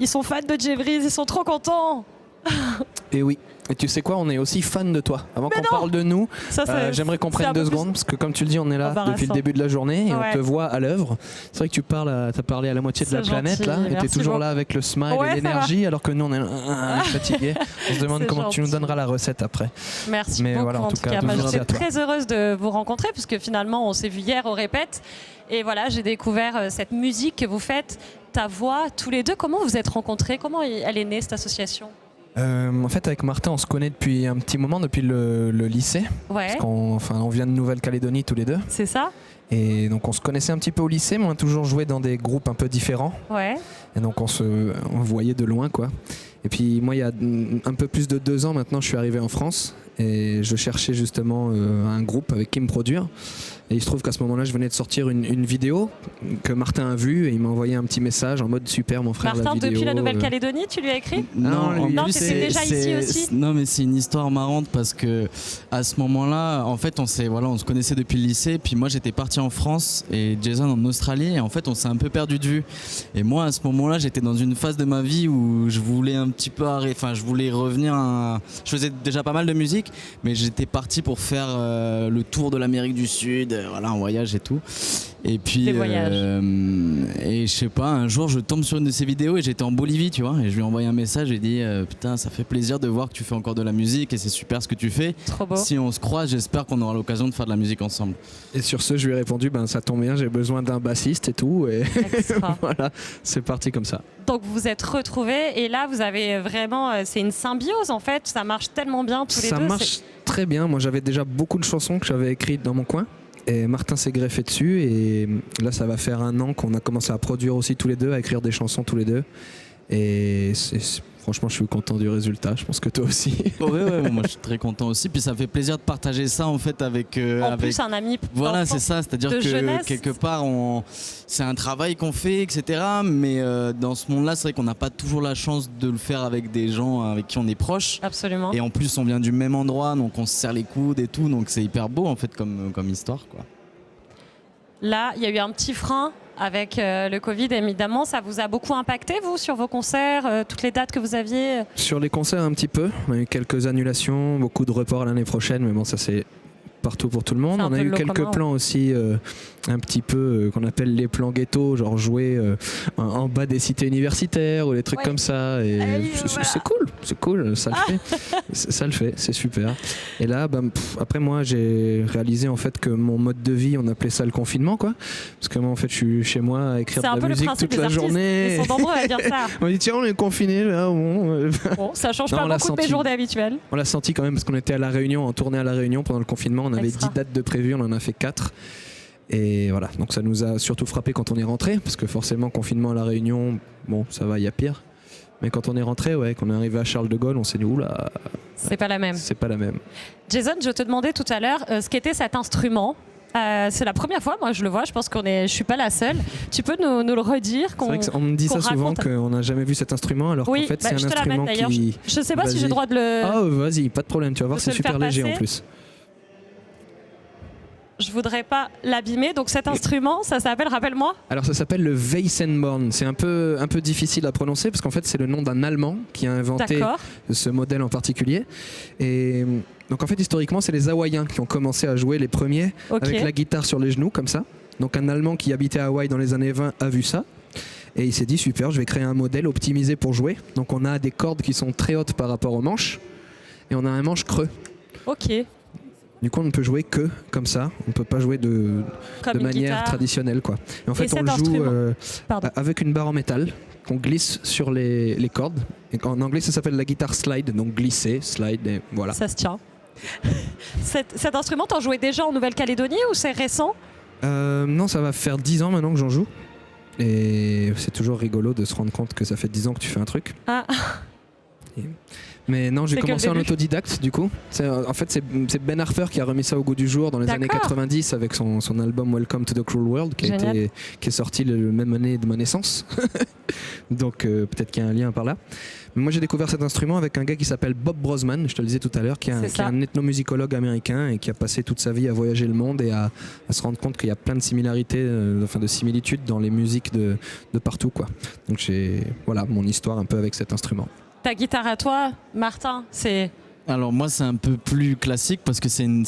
Ils sont fans de Jay-Breeze, ils sont trop contents. Et oui. Et tu sais quoi, on est aussi fan de toi. Avant qu'on non. parle de nous, Ça, j'aimerais qu'on c'est prenne un peu 2 plus secondes, parce que comme tu le dis, on est là embarrassant. depuis le début de la journée et Ouais. on te voit à l'œuvre. C'est vrai que tu as parlé à la moitié de la C'est planète gentil, là, et tu es merci toujours beaucoup. là avec le smile Ouais, et ça l'énergie, alors que nous on est fatigués. On se demande C'est comment tu nous gentil. donneras la recette après. Merci Mais beaucoup voilà, en tout cas, Bah, toujours j'étais à toi. très heureuse de vous rencontrer puisque finalement on s'est vu hier au répète et voilà, j'ai découvert cette musique que vous faites, ta voix, tous les deux. Comment vous êtes rencontrés? Comment elle est née cette association? En fait, avec Martin, on se connaît depuis un petit moment, depuis le lycée. Ouais, Parce on vient de Nouvelle-Calédonie tous les deux. c'est ça? Et donc on se connaissait un petit peu au lycée, mais on a toujours joué dans des groupes un peu différents. Ouais. Et donc on voyait de loin, quoi. Et puis moi, il y a un peu plus de 2 ans maintenant, je suis arrivé en France et je cherchais justement un groupe avec qui me produire. Et il se trouve qu'à ce moment-là, je venais de sortir une vidéo que Martin a vue et il m'a envoyé un petit message en mode super, mon frère, Martin, la vidéo. depuis la Nouvelle-Calédonie, tu lui as écrit? Non, Non, lui, t'étais déjà ici aussi? Non, mais c'est une histoire marrante parce que à ce moment-là, en fait, on se connaissait depuis le lycée. Puis moi, j'étais parti en France et Jason en Australie. Et en fait, on s'est un peu perdu de vue. Et moi, à ce moment-là, j'étais dans une phase de ma vie où je voulais un petit peu je voulais revenir. Je faisais déjà pas mal de musique, mais j'étais parti pour faire le tour de l'Amérique du Sud, voilà, en voyage et tout. Et puis, Des voyages. et je sais pas, un jour je tombe sur une de ces vidéos et j'étais en Bolivie, tu vois, et je lui ai envoyé un message et dit putain, ça fait plaisir de voir que tu fais encore de la musique et c'est super ce que tu fais. Trop beau. Si on se croise, j'espère qu'on aura l'occasion de faire de la musique ensemble. Et sur ce, je lui ai répondu, ça tombe bien, j'ai besoin d'un bassiste et tout. Et Extra. voilà, c'est parti comme ça. Donc vous vous êtes retrouvés et là vous avez vraiment, c'est une symbiose en fait, ça marche tellement bien tous les Ça deux. marche très bien. Moi, j'avais déjà beaucoup de chansons que j'avais écrites dans mon coin. Et Martin s'est greffé dessus. Et là, ça va faire 1 an qu'on a commencé à produire aussi tous les deux, à écrire des chansons tous les deux. Et franchement, je suis content du résultat. Je pense que toi aussi. Ouais, moi je suis très content aussi. Puis ça fait plaisir de partager ça en fait avec. En plus, un ami. Voilà, d'enfance. c'est ça. C'est-à-dire de que jeunesse. quelque part, c'est un travail qu'on fait, etc. Mais dans ce monde-là, c'est vrai qu'on n'a pas toujours la chance de le faire avec des gens avec qui on est proche. Absolument. Et en plus, on vient du même endroit, donc on se serre les coudes et tout. Donc c'est hyper beau en fait comme histoire, quoi. Là, il y a eu un petit frein avec le Covid, évidemment. Ça vous a beaucoup impacté, vous, sur vos concerts, toutes les dates que vous aviez? Sur les concerts, un petit peu. On a eu quelques annulations, beaucoup de reports l'année prochaine. Mais bon, ça, c'est partout pour tout le monde. C'est un On a peu eu le lot quelques commun, plans aussi, un petit peu, qu'on appelle les plans ghetto, genre jouer en bas des cités universitaires ou des trucs Ouais. comme ça. Et Allez, c'est cool, ça le fait. Ça le fait, c'est super. Et là, après moi, j'ai réalisé en fait que mon mode de vie, on appelait ça le confinement, quoi. Parce que moi, en fait, je suis chez moi à écrire C'est de un la peu le musique principe toute des la artistes. journée. Ils sont nombreux à dire ça. On m'a dit tiens, on est confiné là. Bon. Bon, ça change Non, pas on l'a beaucoup de mes senti. journées habituelles. On l'a senti quand même parce qu'on était à La Réunion, en tournée à La Réunion pendant le confinement. On avait Extra. 10 dates de prévues, on en a fait 4. Et voilà, donc ça nous a surtout frappé quand on est rentré, parce que forcément, confinement à La Réunion, bon, ça va, il y a pire. Mais quand on est rentré, qu'on est arrivé à Charles de Gaulle, on s'est dit oula, C'est pas la même. c'est pas la même. Jason, je te demandais tout à l'heure ce qu'était cet instrument. C'est la première fois, moi je le vois, je pense je suis pas la seule. Tu peux nous le redire C'est vrai qu'on me dit ça souvent qu'on n'a jamais vu cet instrument, alors Oui, qu'en fait c'est un je te la mets instrument d'ailleurs. qui... Je sais pas si j'ai Vas-y. le droit de le. Ah vas-y, pas de problème, tu vas voir, de te c'est le super faire léger passer. en plus. Je voudrais pas l'abîmer. Donc cet instrument, ça s'appelle, rappelle-moi. Alors ça s'appelle le Weissenborn, c'est un peu difficile à prononcer parce qu'en fait c'est le nom d'un Allemand qui a inventé D'accord. ce modèle en particulier. Et donc en fait historiquement c'est les Hawaïens qui ont commencé à jouer les premiers Ok. avec la guitare sur les genoux comme ça. Donc un Allemand qui habitait à Hawaï dans les années 20 a vu ça. Et il s'est dit super, je vais créer un modèle optimisé pour jouer. Donc on a des cordes qui sont très hautes par rapport aux manches et on a un manche creux. Ok. Du coup on ne peut jouer que comme ça, on ne peut pas jouer de Comme une manière guitare. traditionnelle, quoi. Et en fait on cet le joue instrument Pardon. avec une barre en métal qu'on glisse sur les cordes. Et en anglais ça s'appelle la guitare slide, donc glisser, slide, et voilà. Ça se tient. Cet instrument, t'en jouais déjà en Nouvelle-Calédonie ou c'est récent? Non, ça va faire 10 ans maintenant que j'en joue. Et c'est toujours rigolo de se rendre compte que ça fait 10 ans que tu fais un truc. Ah. Mais non, j'ai C'est que commencé le en début. autodidacte du coup. En fait, c'est Ben Harper qui a remis ça au goût du jour dans les années D'accord. 90 avec son album Welcome to the Cruel World qui est sorti le même année de ma naissance. Donc peut-être qu'il y a un lien par là. Mais moi j'ai découvert cet instrument avec un gars qui s'appelle Bob Brosman, je te le disais tout à l'heure, qui est un ethnomusicologue américain et qui a passé toute sa vie à voyager le monde et à se rendre compte qu'il y a plein de similarités, de similitudes dans les musiques de partout, quoi. Donc j'ai mon histoire un peu avec cet instrument. Ta guitare à toi, Martin, c'est... Alors moi c'est un peu plus classique parce que c'est une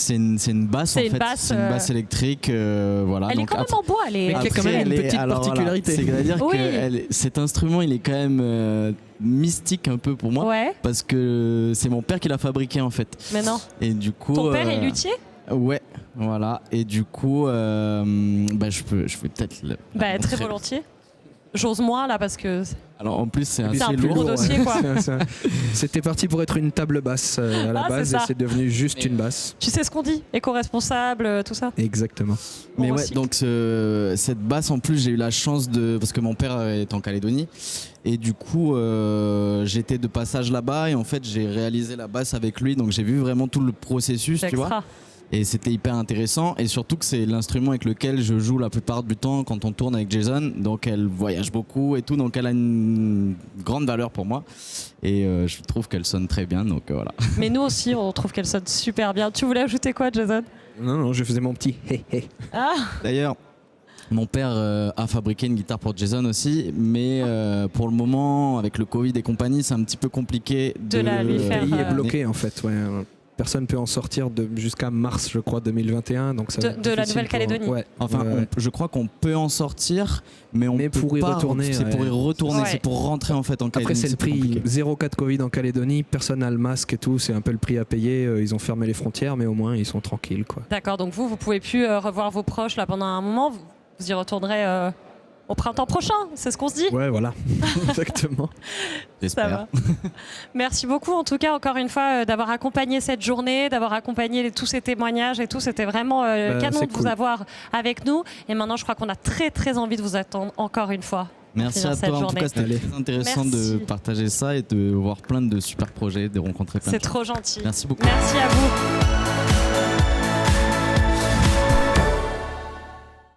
basse en fait. C'est une basse électrique. Voilà. Elle est quand même en bois, elle est... Mais qui a quand même une petite particularité. C'est-à-dire que cet instrument il est quand même mystique un peu pour moi. Parce que c'est mon père qui l'a fabriqué en fait. Mais non. Et du coup... Ton père est luthier ? Ouais, voilà. Et du coup, je vais peut-être le... très volontiers. J'ose moins là parce que... Alors en plus c'est un plus gros dossier quoi. C'était parti pour être une table basse à la base et c'est devenu juste une basse. Tu sais ce qu'on dit, éco-responsable, tout ça. Exactement. Mais ouais, donc cette basse en plus j'ai eu la chance parce que mon père est en Calédonie et du coup j'étais de passage là-bas et en fait j'ai réalisé la basse avec lui, donc j'ai vu vraiment tout le processus, tu vois. Et c'était hyper intéressant et surtout que c'est l'instrument avec lequel je joue la plupart du temps quand on tourne avec Jason, donc elle voyage beaucoup et tout, donc elle a une grande valeur pour moi et je trouve qu'elle sonne très bien, donc voilà. Mais nous aussi on trouve qu'elle sonne super bien. Tu voulais ajouter quoi, Jason ? Non, je faisais mon petit hé hé. D'ailleurs mon père a fabriqué une guitare pour Jason aussi, mais pour le moment avec le Covid et compagnie c'est un petit peu compliqué de la lui faire. Le pays est bloqué en fait, ouais. Personne ne peut en sortir jusqu'à mars, je crois, 2021. Donc ça de la Nouvelle-Calédonie. Je crois qu'on peut en sortir, mais on pour y retourner. C'est pour y retourner, c'est pour rentrer en fait en Calédonie. Après, c'est le prix. 0 cas de Covid en Calédonie, personne n'a le masque et tout. C'est un peu le prix à payer. Ils ont fermé les frontières, mais au moins ils sont tranquilles, quoi. D'accord. Donc vous pouvez plus revoir vos proches là pendant un moment. Vous y retournerez. Au printemps prochain, c'est ce qu'on se dit. Ouais, voilà, exactement. J'espère. Ça va. Merci beaucoup, en tout cas, encore une fois, d'avoir accompagné cette journée, d'avoir accompagné tous ces témoignages et tout. C'était vraiment canon de vous avoir avec nous. Et maintenant, je crois qu'on a très, très envie de vous attendre encore une fois. Merci à toi. En tout cas, c'était très intéressant de partager ça et de voir plein de super projets, de rencontrer plein de gens. C'est trop gentil. Merci beaucoup. Merci à vous.